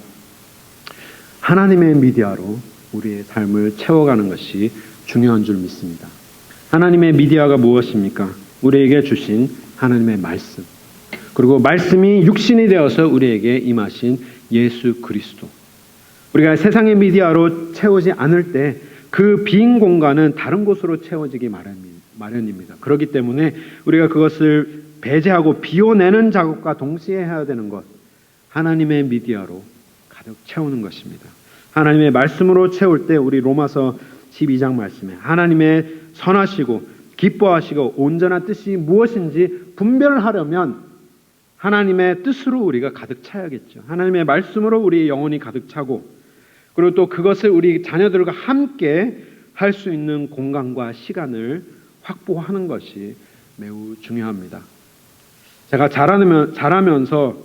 Speaker 3: 하나님의 미디어로 우리의 삶을 채워가는 것이 중요한 줄 믿습니다. 하나님의 미디어가 무엇입니까? 우리에게 주신 하나님의 말씀, 그리고 말씀이 육신이 되어서 우리에게 임하신 예수 그리스도. 우리가 세상의 미디어로 채우지 않을 때 그 빈 공간은 다른 곳으로 채워지기 마련입니다. 그렇기 때문에 우리가 그것을 배제하고 비워내는 작업과 동시에 해야 되는 것, 하나님의 미디어로 가득 채우는 것입니다. 하나님의 말씀으로 채울 때, 우리 로마서 12장 말씀에 하나님의 선하시고 기뻐하시고 온전한 뜻이 무엇인지 분별하려면 하나님의 뜻으로 우리가 가득 차야겠죠. 하나님의 말씀으로 우리의 영혼이 가득 차고, 그리고 또 그것을 우리 자녀들과 함께 할 수 있는 공간과 시간을 확보하는 것이 매우 중요합니다. 제가 자라면서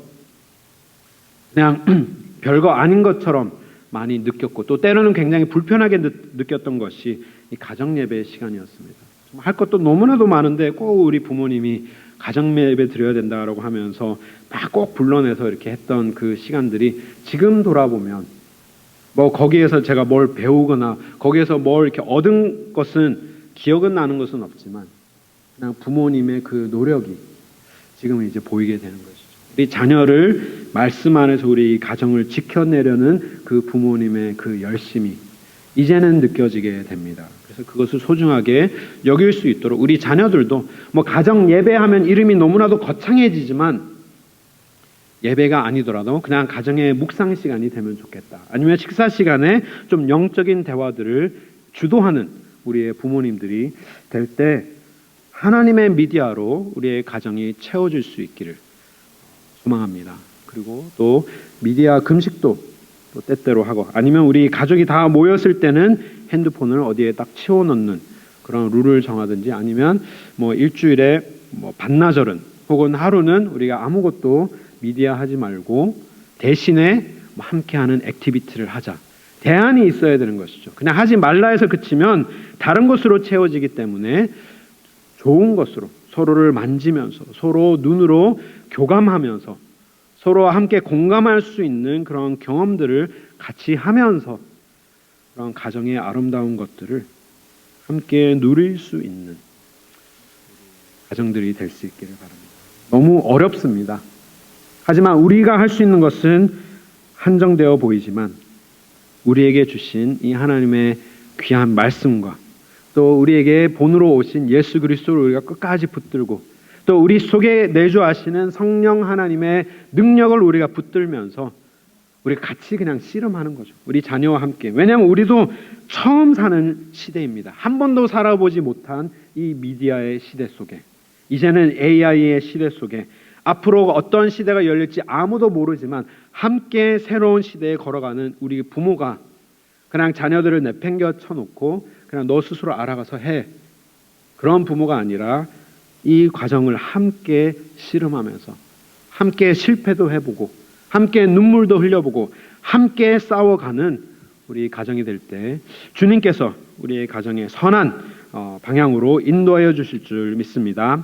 Speaker 3: 그냥 별거 아닌 것처럼 많이 느꼈고, 또 때로는 굉장히 불편하게 느꼈던 것이 이 가정예배 시간이었습니다. 할 것도 너무나도 많은데 꼭 우리 부모님이 가정예배 드려야 된다라고 하면서 막 꼭 불러내서 이렇게 했던 그 시간들이, 지금 돌아보면 뭐 거기에서 제가 뭘 배우거나 거기에서 뭘 이렇게 얻은 것은, 기억은 나는 것은 없지만, 그냥 부모님의 그 노력이 지금 이제 보이게 되는 것이죠. 우리 자녀를 말씀 안에서 우리 가정을 지켜내려는 그 부모님의 그 열심이 이제는 느껴지게 됩니다. 그래서 그것을 소중하게 여길 수 있도록 우리 자녀들도, 뭐 가정 예배하면 이름이 너무나도 거창해지지만, 예배가 아니더라도 그냥 가정의 묵상 시간이 되면 좋겠다. 아니면 식사 시간에 좀 영적인 대화들을 주도하는 우리의 부모님들이 될 때, 하나님의 미디어로 우리의 가정이 채워질 수 있기를 소망합니다. 그리고 또 미디어 금식도 또 때때로 하고, 아니면 우리 가족이 다 모였을 때는 핸드폰을 어디에 딱 치워놓는 그런 룰을 정하든지, 아니면 뭐 일주일에 뭐 반나절은 혹은 하루는 우리가 아무것도 미디어 하지 말고 대신에 뭐 함께하는 액티비티를 하자. 대안이 있어야 되는 것이죠. 그냥 하지 말라 해서 그치면 다른 것으로 채워지기 때문에 좋은 것으로 서로를 만지면서 서로 눈으로 교감하면서 서로 함께 공감할 수 있는 그런 경험들을 같이 하면서 그런 가정의 아름다운 것들을 함께 누릴 수 있는 가정들이 될 수 있기를 바랍니다. 너무 어렵습니다. 하지만 우리가 할 수 있는 것은 한정되어 보이지만 우리에게 주신 이 하나님의 귀한 말씀과 또 우리에게 본으로 오신 예수 그리스도를 우리가 끝까지 붙들고 또 우리 속에 내주하시는 성령 하나님의 능력을 우리가 붙들면서 우리 같이 그냥 씨름하는 거죠. 우리 자녀와 함께. 왜냐하면 우리도 처음 사는 시대입니다. 한 번도 살아보지 못한 이 미디어의 시대 속에 이제는 AI의 시대 속에 앞으로 어떤 시대가 열릴지 아무도 모르지만 함께 새로운 시대에 걸어가는 우리 부모가 그냥 자녀들을 내팽겨 쳐놓고 그냥 너 스스로 알아가서 해. 그런 부모가 아니라 이 과정을 함께 씨름하면서 함께 실패도 해보고 함께 눈물도 흘려보고 함께 싸워가는 우리 가정이 될 때 주님께서 우리의 가정에 선한 방향으로 인도하여 주실 줄 믿습니다.